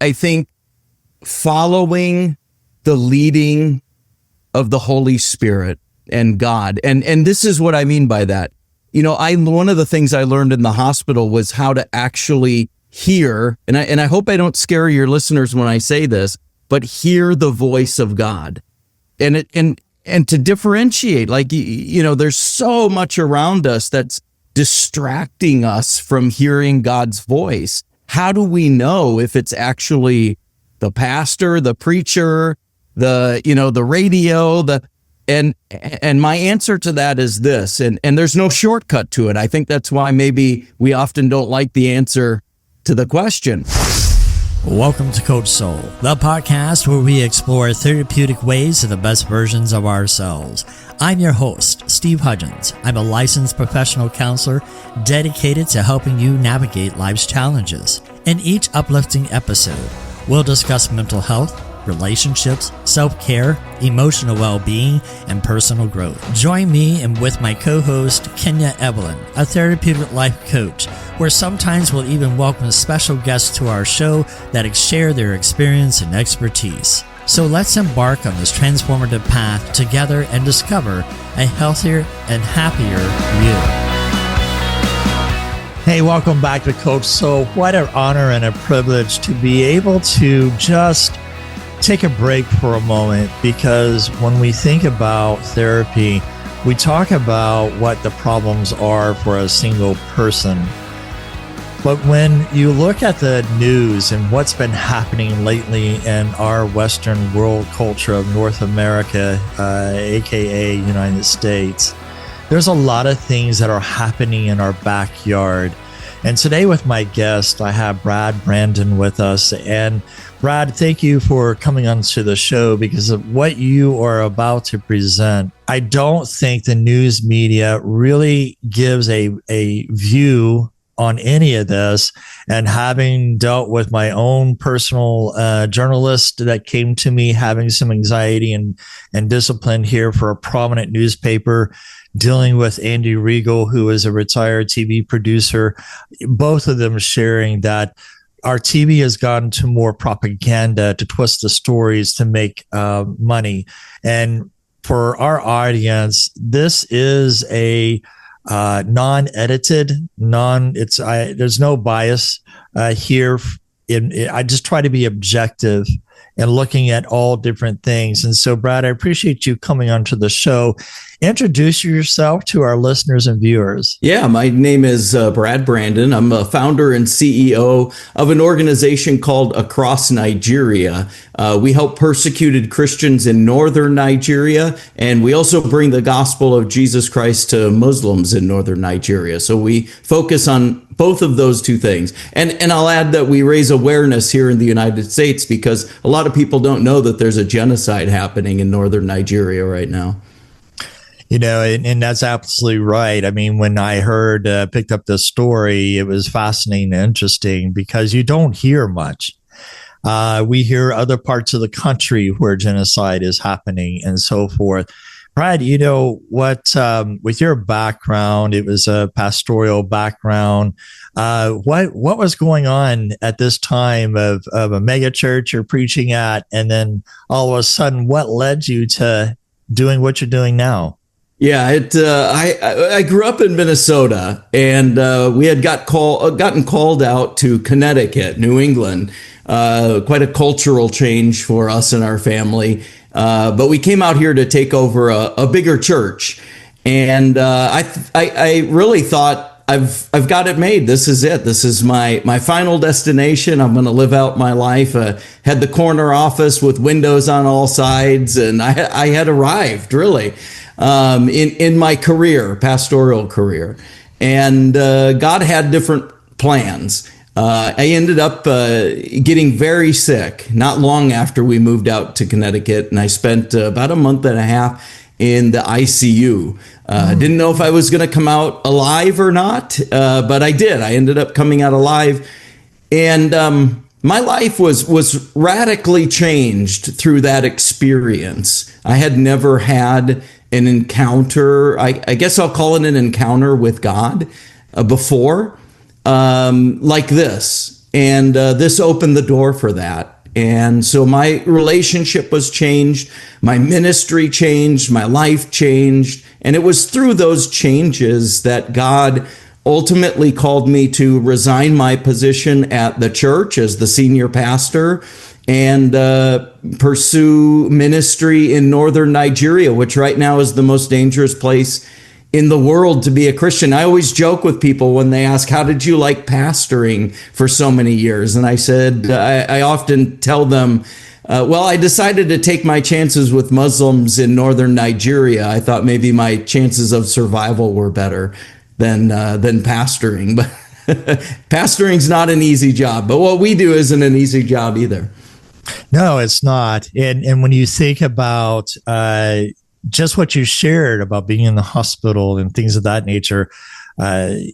I think following the leading of the Holy Spirit and God. And this is what I mean by that. One of the things I learned in the hospital was how to actually hear, and I hope I don't scare your listeners when I say this, but hear the voice of God. And to differentiate, there's so much around us that's distracting us from hearing God's voice. How do we know if it's actually the pastor, the preacher, the radio, and my answer to that is this, and there's no shortcut to it. I think that's why maybe we often don't like the answer to the question. Welcome to Coach Soul, the podcast where we explore therapeutic ways to the best versions of ourselves. I'm your host, Steve Hudgins. I'm a licensed professional counselor dedicated to helping you navigate life's challenges. In each uplifting episode, we'll discuss mental health, relationships, self-care, emotional well-being, and personal growth. Join me and with my co-host, Kenya Evelyn, a therapeutic life coach, where sometimes we'll even welcome special guests to our show that share their experience and expertise. So let's embark on this transformative path together and discover a healthier and happier you. Hey, welcome back to Coach Soul. What an honor and a privilege to be able to just take a break for a moment, because when we think about therapy, we talk about what the problems are for a single person. But when you look at the news and what's been happening lately in our Western world culture of North America, aka United States, there's a lot of things that are happening in our backyard. And today with my guest, I have Brad Brandon with us. And Brad, thank you for coming onto the show, because of what you are about to present. I don't think the news media really gives a view on any of this. And having dealt with my own personal journalist that came to me having some anxiety and discipline here for a prominent newspaper, dealing with Andy Riegel, who is a retired TV producer, both of them sharing that our TV has gone to more propaganda to twist the stories to make money. And for our audience, this is a non-edited, there's no bias here. I just try to be objective and looking at all different things. And so, Brad, I appreciate you coming onto the show. Introduce yourself to our listeners and viewers. Yeah, my name is Brad Brandon. I'm a founder and CEO of an organization called Across Nigeria. We help persecuted Christians in northern Nigeria, and we also bring the gospel of Jesus Christ to Muslims in northern Nigeria. So we focus on both of those two things. And I'll add that we raise awareness here in the United States, because a lot of people don't know that there's a genocide happening in northern Nigeria right now. And that's absolutely right. I mean, when I picked up this story, it was fascinating and interesting, because you don't hear much. We hear other parts of the country where genocide is happening and so forth. Brad, with your background, it was a pastoral background. What was going on at this time of a megachurch you're preaching at? And then all of a sudden, what led you to doing what you're doing now? Yeah, I grew up in Minnesota, and we had gotten called out to Connecticut, New England. Quite a cultural change for us and our family. But we came out here to take over a bigger church, and I really thought I've got it made. This is it. This is my final destination. I'm going to live out my life. Had the corner office with windows on all sides, and I had arrived really. In my pastoral career. And God had different plans. I ended up getting very sick not long after we moved out to Connecticut, and I spent about a month and a half in the ICU. Didn't know if I was going to come out alive or not, but I did. I ended up coming out alive. And my life was radically changed through that experience. I had never had an encounter, I guess I'll call it an encounter with God before, like this. And this opened the door for that. And so my relationship was changed, my ministry changed, my life changed. And it was through those changes that God ultimately called me to resign my position at the church as the senior pastor and pursue ministry in northern Nigeria, which right now is the most dangerous place in the world to be a Christian. I always joke with people when they ask, how did you like pastoring for so many years? And I said, I often tell them, well, I decided to take my chances with Muslims in northern Nigeria. I thought maybe my chances of survival were better than pastoring. But pastoring's not an easy job, but what we do isn't an easy job either. No, it's not. And when you think about just what you shared about being in the hospital and things of that nature, what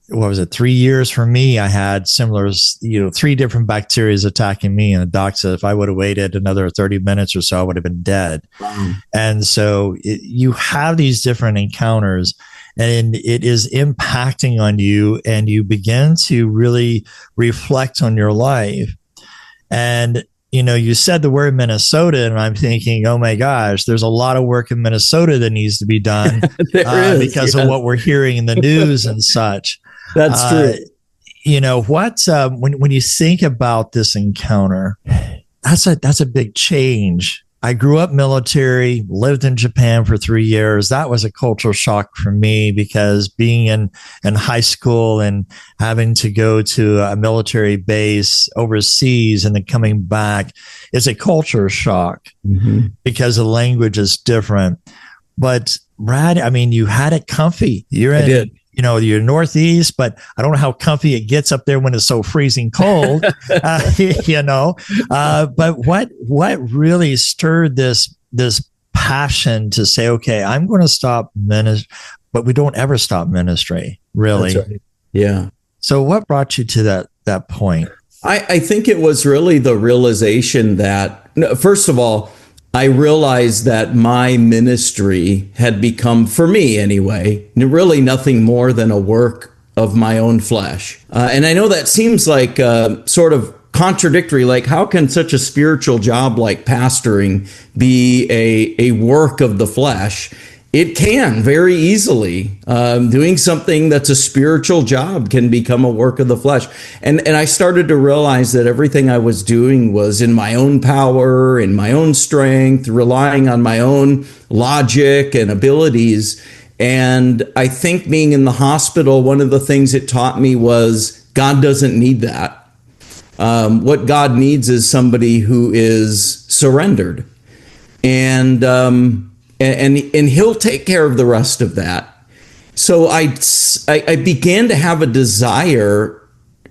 was it, 3 years for me, I had similar, 3 different bacteria attacking me. And the doc said if I would have waited another 30 minutes or so, I would have been dead. Wow. And so you have these different encounters and it is impacting on you, and you begin to really reflect on your life. And you said the word Minnesota, and I'm thinking, oh my gosh, there's a lot of work in Minnesota that needs to be done because of what we're hearing in the news and such. That's true. When you think about this encounter, that's a big change. I grew up military, lived in Japan for 3 years. That was a cultural shock for me because being in high school and having to go to a military base overseas and then coming back is a culture shock because the language is different. But Brad, you had it comfy. I did. You're Northeast, but I don't know how comfy it gets up there when it's so freezing cold, but what really stirred this passion to say, okay, I'm going to stop ministry, but we don't ever stop ministry, really. That's right. Yeah. So what brought you to that point? I think it was really the realization that, first of all, I realized that my ministry had become, for me anyway, really nothing more than a work of my own flesh. And I know that seems like sort of contradictory. Like, how can such a spiritual job like pastoring be a work of the flesh? It can very easily. Doing something that's a spiritual job can become a work of the flesh. And I started to realize that everything I was doing was in my own power, in my own strength, relying on my own logic and abilities. And I think being in the hospital, one of the things it taught me was God doesn't need that. What God needs is somebody who is surrendered. And he'll take care of the rest of that. So I began to have a desire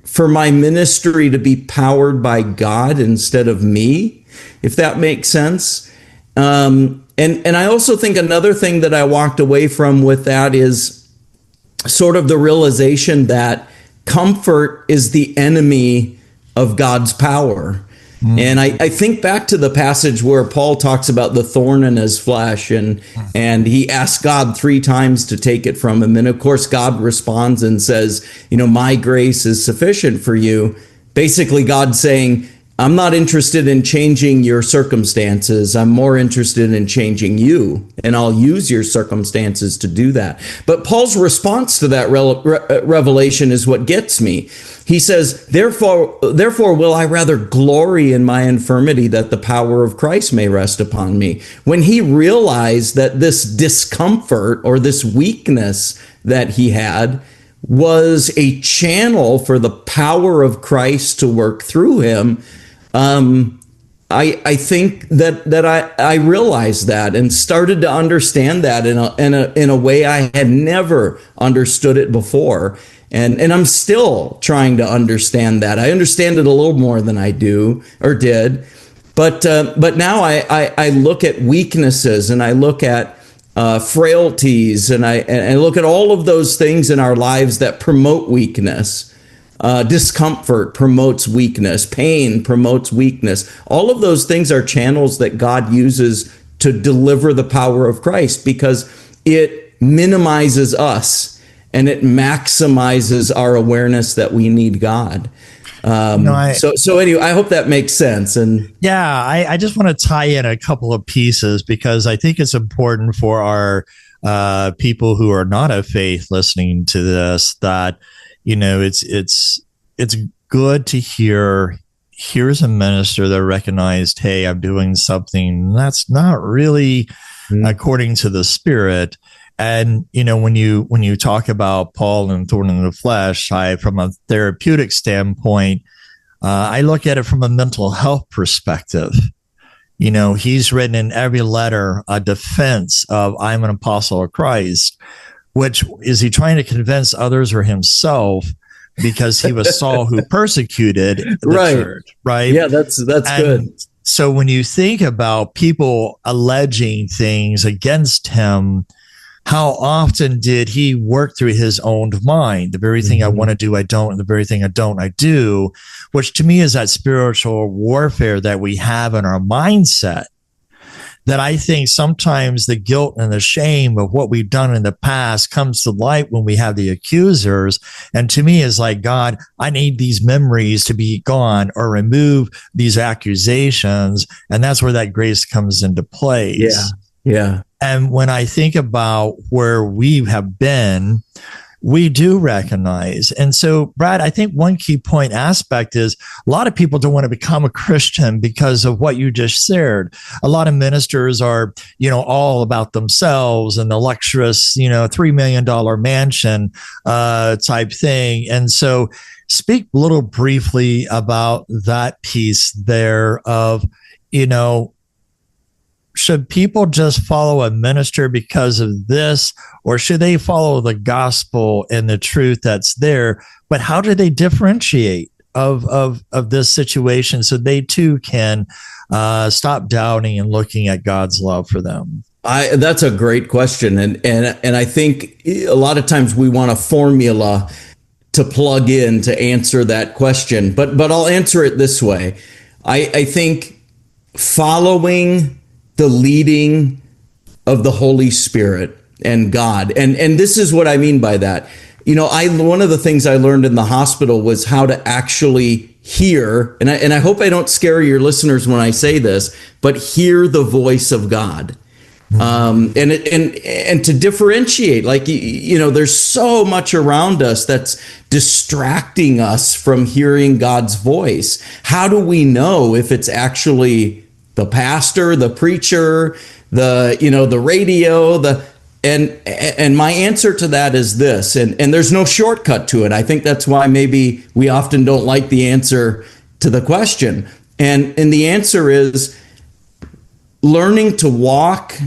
for my ministry to be powered by God instead of me, if that makes sense. And I also think another thing that I walked away from with that is sort of the realization that comfort is the enemy of God's power. And I think back to the passage where Paul talks about the thorn in his flesh, and he asks God 3 times to take it from him. And of course, God responds and says, my grace is sufficient for you. Basically, God saying, I'm not interested in changing your circumstances. I'm more interested in changing you, and I'll use your circumstances to do that. But Paul's response to that revelation is what gets me. He says, therefore will I rather glory in my infirmity, that the power of Christ may rest upon me. When he realized that this discomfort or this weakness that he had was a channel for the power of Christ to work through him, I think that I realized that and started to understand that in a way I had never understood it before. And I'm still trying to understand that. I understand it a little more than I do or did. But now I look at weaknesses, and I look at frailties, and I look at all of those things in our lives that promote weakness. Discomfort promotes weakness. Pain promotes weakness. All of those things are channels that God uses to deliver the power of Christ, because it minimizes us and it maximizes our awareness that we need God. So anyway, I hope that makes sense. And yeah, I just want to tie in a couple of pieces because I think it's important for our people who are not of faith listening to this that, it's good to hear. Here's a minister that recognized, hey, I'm doing something that's not really according to the Spirit. And, when you talk about Paul and thorn in the flesh, from a therapeutic standpoint, I look at it from a mental health perspective. He's written in every letter a defense of I'm an apostle of Christ, which is he trying to convince others or himself because he was Saul who persecuted the church, right? Yeah, that's good. So when you think about people alleging things against him, how often did he work through his own mind? The very thing I want to do, I don't. And the very thing I don't, I do, which to me is that spiritual warfare that we have in our mindset. That I think sometimes the guilt and the shame of what we've done in the past comes to light when we have the accusers. And to me, is like, God, I need these memories to be gone or remove these accusations. And that's where that grace comes into place. Yeah. And when I think about where we have been, we do recognize. And so, Brad, I think one key point aspect is a lot of people don't want to become a Christian because of what you just shared. A lot of ministers are, all about themselves and the luxurious, $3 million mansion type thing. And so speak a little briefly about that piece there of, should people just follow a minister because of this, or should they follow the gospel and the truth that's there? But how do they differentiate of this situation so they too can stop doubting and looking at God's love for them? That's a great question, and I think a lot of times we want a formula to plug in to answer that question. But I'll answer it this way: I think following the leading of the Holy Spirit and God. And this is what I mean by that. One of the things I learned in the hospital was how to actually hear, and I hope I don't scare your listeners when I say this, but hear the voice of God. And to differentiate, there's so much around us that's distracting us from hearing God's voice. How do we know if it's actually the pastor, the preacher, the radio, and my answer to that is this, and there's no shortcut to it. I think that's why maybe we often don't like the answer to the question. And the answer is learning to walk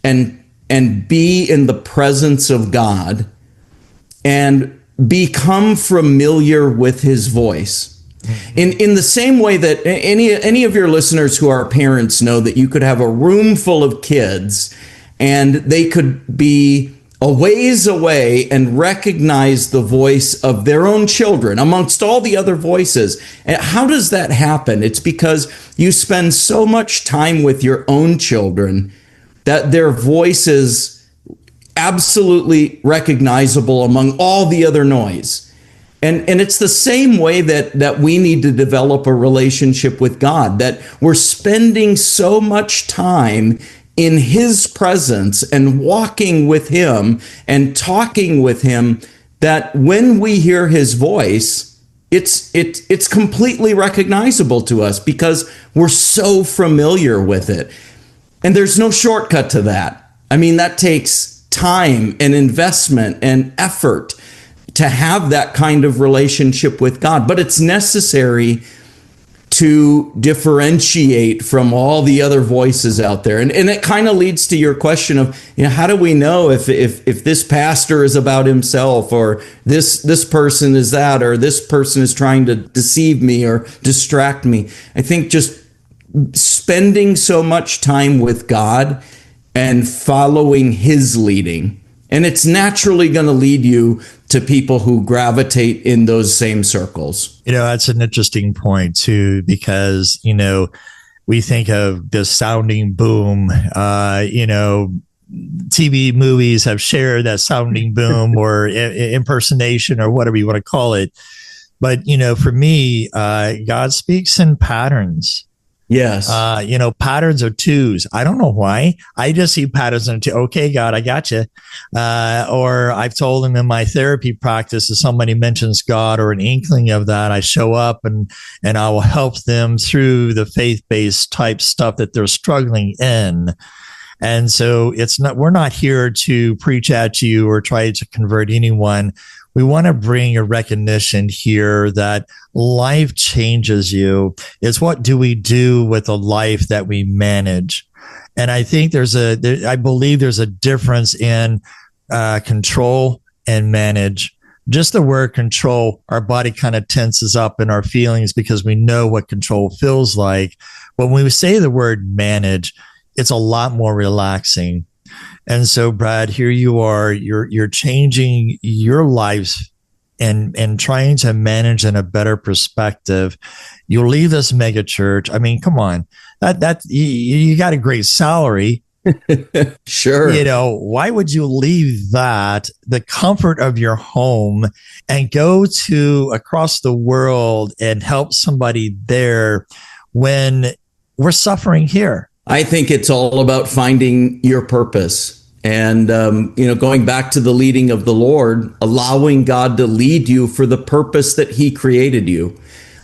and be in the presence of God and become familiar with his voice. In the same way that any of your listeners who are parents know that you could have a room full of kids and they could be a ways away and recognize the voice of their own children amongst all the other voices. And how does that happen? It's because you spend so much time with your own children that their voice is absolutely recognizable among all the other noise. And it's the same way that we need to develop a relationship with God, that we're spending so much time in his presence and walking with him and talking with him that when we hear his voice, it's completely recognizable to us because we're so familiar with it. And there's no shortcut to that. I mean, that takes time and investment and effort to have that kind of relationship with God. But it's necessary to differentiate from all the other voices out there. And it kind of leads to your question of, how do we know if this pastor is about himself, or this person is that, or this person is trying to deceive me or distract me? I think just spending so much time with God and following his leading. And it's naturally going to lead you to people who gravitate in those same circles. That's an interesting point too, because, we think of the sounding boom, TV movies have shared that sounding boom or impersonation or whatever you want to call it. But, for me, God speaks in patterns. Yes. Patterns are twos. I don't know why. I just see patterns in two. Okay, God, I got you. Or I've told him in my therapy practice, if somebody mentions God or an inkling of that, I show up and I will help them through the faith-based type stuff that they're struggling in. And so we're not here to preach at you or try to convert anyone. We want to bring a recognition here that life changes you. It's what do we do with a life that we manage? And I think I believe there's a difference in control and manage. Just the word control, our body kind of tenses up in our feelings because we know what control feels like. But when we say the word manage, it's a lot more relaxing. And so, Brad, here you are, you're changing your life and trying to manage in a better perspective. You'll leave this mega church. I mean, come on, that you got a great salary. Sure. Why would you leave that, the comfort of your home, and go to across the world and help somebody there when we're suffering here? I think it's all about finding your purpose and, going back to the leading of the Lord, allowing God to lead you for the purpose that he created you.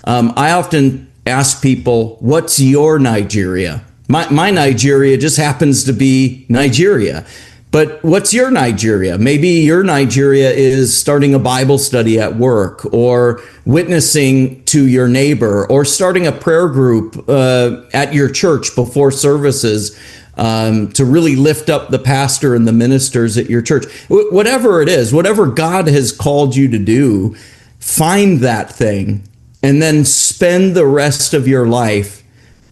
I often ask people, what's your Nigeria? My Nigeria just happens to be Nigeria. But what's your Nigeria? Maybe your Nigeria is starting a Bible study at work, or witnessing to your neighbor, or starting a prayer group at your church before services to really lift up the pastor and the ministers at your church. Whatever it is, whatever God has called you to do, find that thing and then spend the rest of your life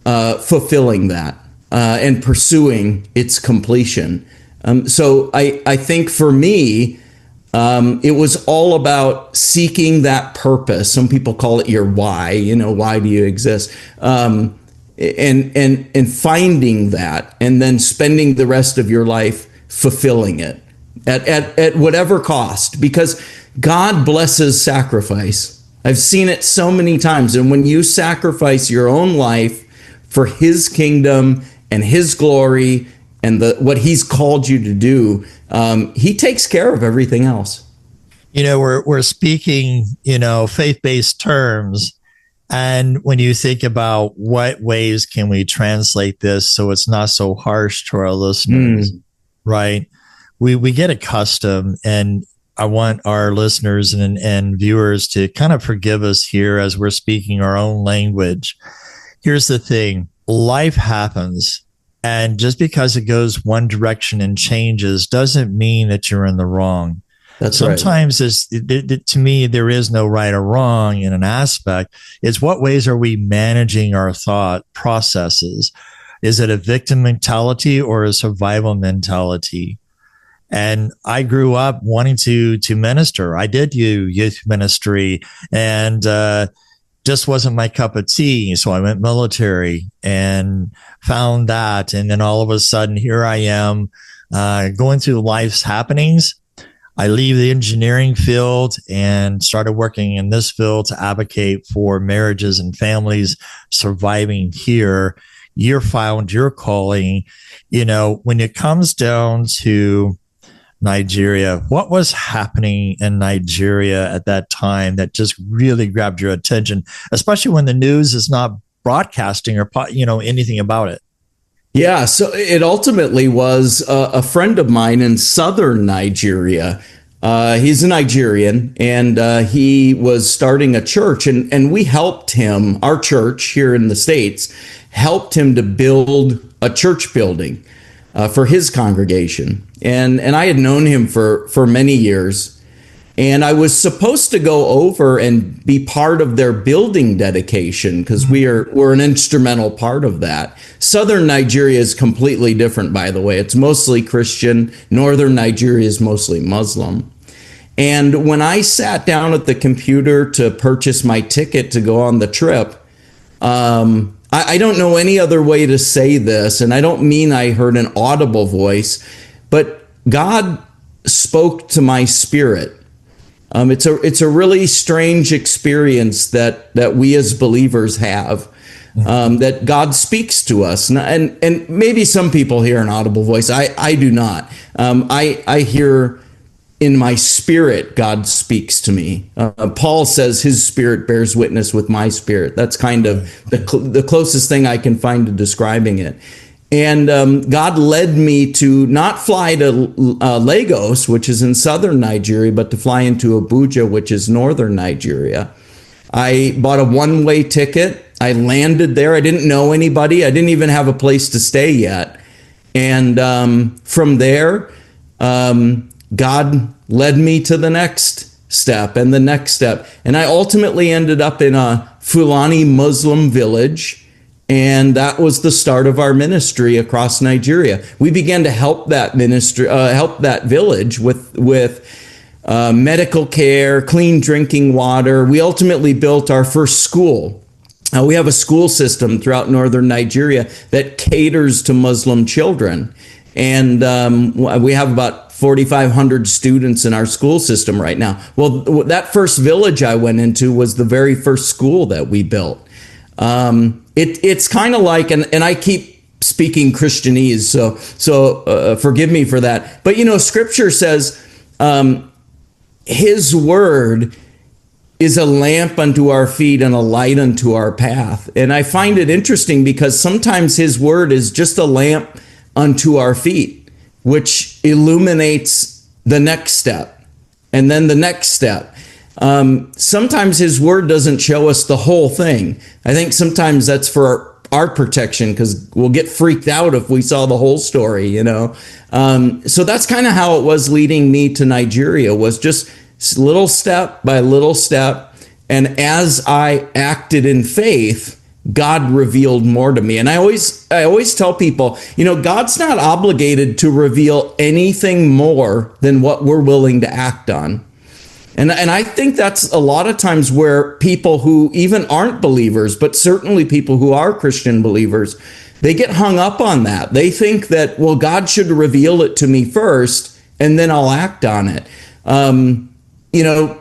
fulfilling that and pursuing its completion. So I think for me, it was all about seeking that purpose. Some people call it your why. Why do you exist? And finding that, and then spending the rest of your life fulfilling it at whatever cost, because God blesses sacrifice. I've seen it so many times. And when you sacrifice your own life for his kingdom and his glory and what he's called you to do, he takes care of everything else. We're speaking, faith-based terms. And when you think about what ways can we translate this so it's not so harsh to our listeners, right? We get accustomed, and I want our listeners and viewers to kind of forgive us here as we're speaking our own language. Here's the thing. Life happens. And just because it goes one direction and changes doesn't mean that you're in the wrong. That's Sometimes to me, there is no right or wrong in an aspect. It's what ways are we managing our thought processes? Is it a victim mentality or a survival mentality? And I grew up wanting to minister. I did youth ministry, and just wasn't my cup of tea. So I went military and found that. And then all of a sudden, here I am going through life's happenings. I leave the engineering field and started working in this field to advocate for marriages and families surviving here. You found your calling. When it comes down to Nigeria, what was happening in Nigeria at that time that just really grabbed your attention, especially when the news is not broadcasting or anything about it? Yeah, so it ultimately was a friend of mine in southern Nigeria. He's a Nigerian, and he was starting a church, and we helped him. Our church here in the States helped him to build a church building for his congregation. And I had known him for many years. And I was supposed to go over and be part of their building dedication, because we're an instrumental part of that. Southern Nigeria is completely different, by the way. It's mostly Christian. Northern Nigeria is mostly Muslim. And when I sat down at the computer to purchase my ticket to go on the trip, I don't know any other way to say this, and I don't mean I heard an audible voice, but God spoke to my spirit It's a really strange experience that we as believers have. That God speaks to us, and maybe some people hear an audible voice. I do not. I hear in my spirit God speaks to me. Paul says his spirit bears witness with my spirit. That's kind of the closest thing I can find to describing it. And God led me to not fly to Lagos, which is in southern Nigeria, but to fly into Abuja, which is northern Nigeria. I bought a one-way ticket. I landed there. I didn't know anybody. I didn't even have a place to stay yet. And from there, God led me to the next step and the next step. And I ultimately ended up in a Fulani Muslim village. And that was the start of our ministry across Nigeria. We began to help that village with medical care, clean drinking water. We ultimately built our first school. We have a school system throughout northern Nigeria that caters to Muslim children. And we have about 4,500 students in our school system right now. Well, that first village I went into was the very first school that we built. It's kind of like, and I keep speaking Christianese, so forgive me for that. But Scripture says His word is a lamp unto our feet and a light unto our path. And I find it interesting because sometimes His word is just a lamp unto our feet, which illuminates the next step and then the next step. Sometimes His word doesn't show us the whole thing. I think sometimes that's for our protection because we'll get freaked out if we saw the whole story, So that's kind of how it was leading me to Nigeria, was just little step by little step. And as I acted in faith, God revealed more to me. And I always tell people, God's not obligated to reveal anything more than what we're willing to act on. And I think that's a lot of times where people who even aren't believers, but certainly people who are Christian believers, they get hung up on that. They think that, well, God should reveal it to me first, and then I'll act on it. And when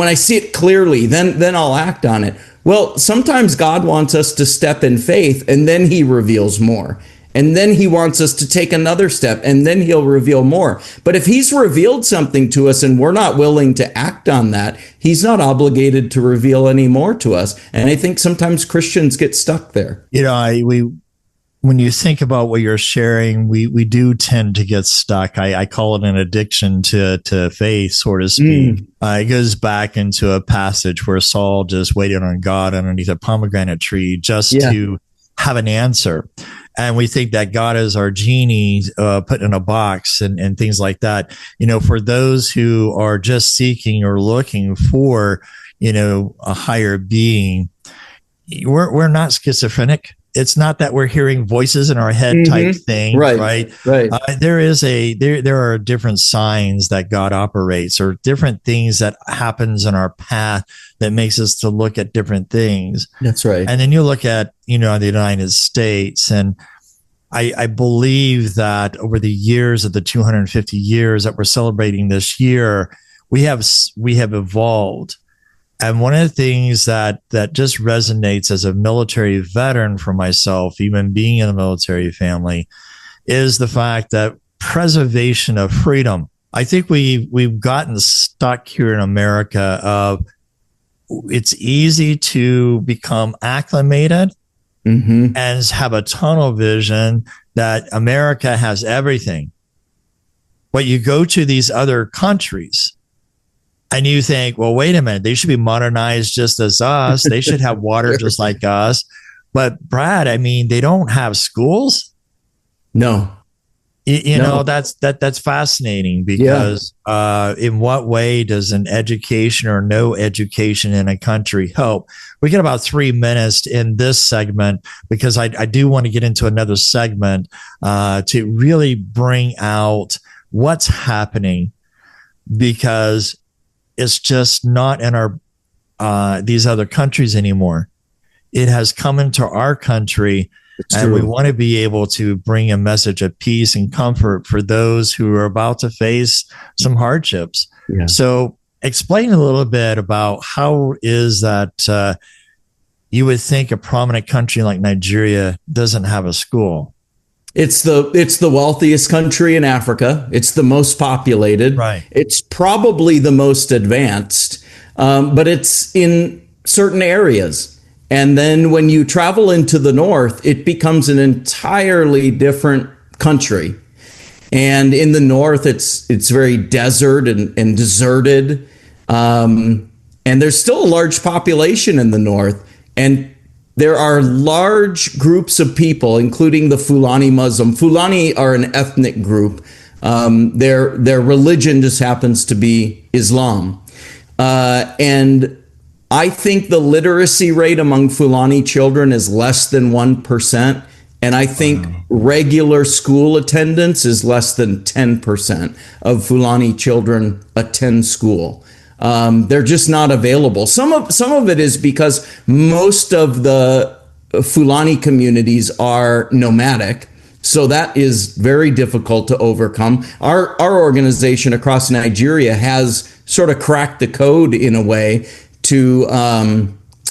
I see it clearly, then I'll act on it. Well, sometimes God wants us to step in faith, and then He reveals more. And then He wants us to take another step, and then He'll reveal more. But if He's revealed something to us and we're not willing to act on that, He's not obligated to reveal any more to us. And I think sometimes Christians get stuck there. When you think about what you're sharing, we do tend to get stuck. I call it an addiction to faith, so to speak. It goes back into a passage where Saul just waited on God underneath a pomegranate tree just to have an answer. And we think that God is our genie put in a box and things like that. For those who are just seeking or looking for, a higher being, we're not schizophrenic. It's not that we're hearing voices in our head type thing, right? There are different signs that God operates, or different things that happens in our path that makes us to look at different things. That's right. And then you look at, the United States, and I believe that over the years of the 250 years that we're celebrating this year, we have evolved. And one of the things that just resonates as a military veteran for myself, even being in a military family, is the fact that preservation of freedom. I think we've gotten stuck here in America of it's easy to become acclimated and have a tunnel vision that America has everything. But you go to these other countries and you think, well, wait a minute, they should be modernized just as us. They should have water just like us. But Brad, they don't have schools. No. No. That's fascinating because in what way does an education or no education in a country help? We get about 3 minutes in this segment because I do want to get into another segment to really bring out what's happening, because it's just not in our these other countries anymore. It has come into our country, It's and we true. want to be able to bring a message of peace and comfort for those who are about to face some hardships. Yeah. So explain a little bit about how is that you would think a prominent country like Nigeria doesn't have a school. It's the wealthiest country in Africa. It's the most populated. Right. It's probably the most advanced, but it's in certain areas. And then when you travel into the north, it becomes an entirely different country. And in the north, it's very desert and deserted. And there's still a large population in the north. And there are large groups of people, including the Fulani Muslim. Fulani are an ethnic group. Their religion just happens to be Islam. And I think the literacy rate among Fulani children is less than 1%. And I think regular school attendance is less than 10% of Fulani children attend school. They're just not available. Some of it is because most of the Fulani communities are nomadic. So that is very difficult to overcome. Our organization across Nigeria has sort of cracked the code in a way to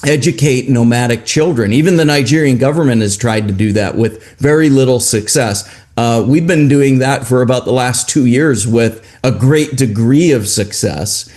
educate nomadic children. Even the Nigerian government has tried to do that with very little success. We've been doing that for about the last 2 years with a great degree of success.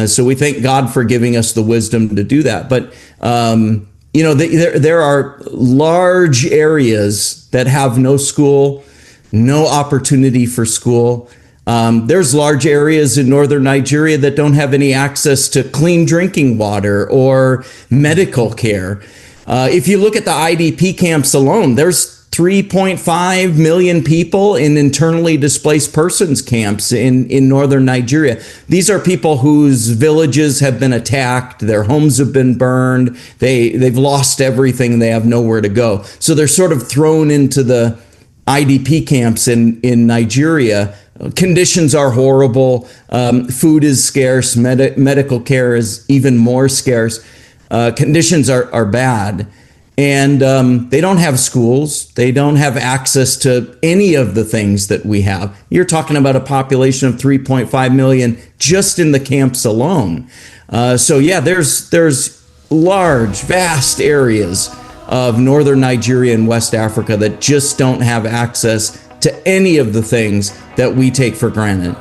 So we thank God for giving us the wisdom to do that. But, there are large areas that have no school, no opportunity for school. There's large areas in northern Nigeria that don't have any access to clean drinking water or medical care. If you look at the IDP camps alone, there's 3.5 million people in internally displaced persons camps in northern Nigeria. These are people whose villages have been attacked, their homes have been burned, they've lost everything, they have nowhere to go. So they're sort of thrown into the IDP camps in Nigeria. Conditions are horrible. Food is scarce. Medical care is even more scarce. Conditions are bad. And they don't have schools. They don't have access to any of the things that we have. You're talking about a population of 3.5 million just in the camps alone. So yeah, there's large, vast areas of northern Nigeria and West Africa that just don't have access to any of the things that we take for granted.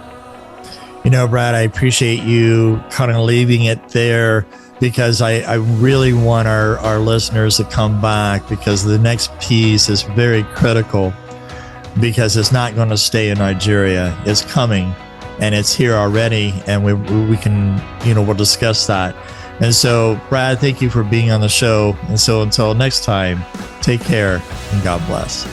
Brad, I appreciate you kind of leaving it there, because I really want our listeners to come back, because the next piece is very critical, because it's not going to stay in Nigeria. It's coming, and it's here already, and we can, we'll discuss that. And so, Brad, thank you for being on the show. And so until next time, take care and God bless.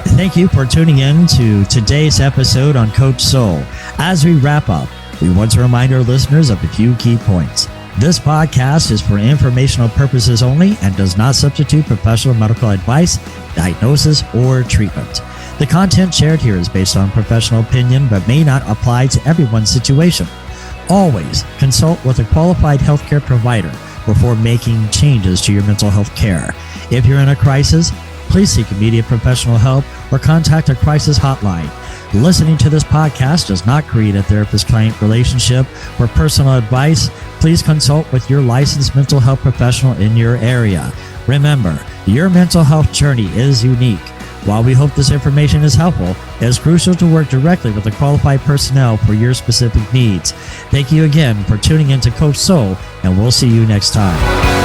Thank you for tuning in to today's episode on Coach Soul. As we wrap up, we want to remind our listeners of a few key points. This podcast is for informational purposes only and does not substitute professional medical advice, diagnosis, or treatment. The content shared here is based on professional opinion but may not apply to everyone's situation. Always consult with a qualified healthcare provider before making changes to your mental health care. If you're in a crisis, please seek immediate professional help or contact a crisis hotline. Listening to this podcast does not create a therapist-client relationship. For personal advice, please consult with your licensed mental health professional in your area. Remember, your mental health journey is unique. While we hope this information is helpful, it is crucial to work directly with the qualified personnel for your specific needs. Thank you again for tuning in to Coach Soul, and we'll see you next time.